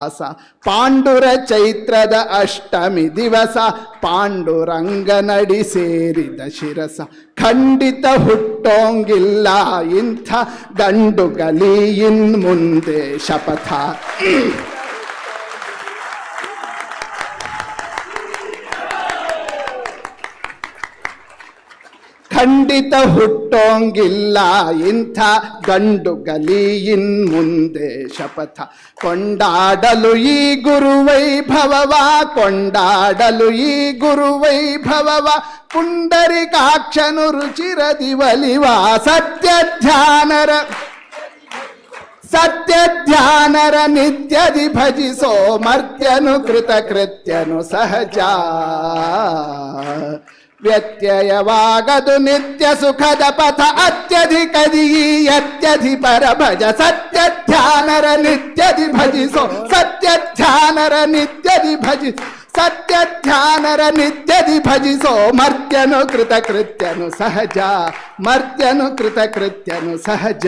ಪಾಂಡುರ ಚೈತ್ರದ ಅಷ್ಟಮಿ ದಿವಸ ಪಾಂಡುರಂಗ ನಡಿ ಸೇರಿದ ಶಿರಸ ಖಂಡಿತ ಹುಟ್ಟೋಂಗಿಲ್ಲ ಇಂಥ ಗಂಡುಗಲಿ ಇನ್ ಮುಂದೆ ಶಪಥ. ಖಂಡಿತ ಹುಟ್ಟೋಂಗಿಲ್ಲ ಇಂಥ ಗಂಡುಗಲಿ ಇನ್ ಮುಂದೆ ಶಪಥ. ಕೊಂಡಾಡಲು ಈ ಗುರುವೈಭವವ, ಕೊಂಡಾಡಲು ಈ ಗುರುವೈಭವವ, ಪುಂಡರಿಕಾಕ್ಷನು ರುಚಿರದಿ ಒಲಿವ ಸತ್ಯ ಧ್ಯಾನರ ನಿತ್ಯದಿ ಭಜಿಸೋ ಮರ್ತ್ಯನು ಕೃತಕೃತ್ಯನು ಸಹಜ. ವ್ಯತ್ಯಯವಾಗದು ನಿತ್ಯ ಸುಖದ ಪಥ ಅತ್ಯಧಿಕದಿ ಅತ್ಯಧಿಪರ ಭಜ. ಸತ್ಯ ಧ್ಯಾನರ ನಿತ್ಯದಿ ಭಜಿಸೋ, ಸತ್ಯ ಧ್ಯಾನರ ನಿತ್ಯದಿ ಭಜಿಸೋ, ಸತ್ಯ ಧ್ಯಾನರ ನಿತ್ಯದಿ ಭಜಿಸೋ ಮರ್ತ್ಯನು ಕೃತಕೃತ್ಯನು ಸಹಜ, ಮರ್ತ್ಯನು ಕೃತಕೃತ್ಯನು ಸಹಜ.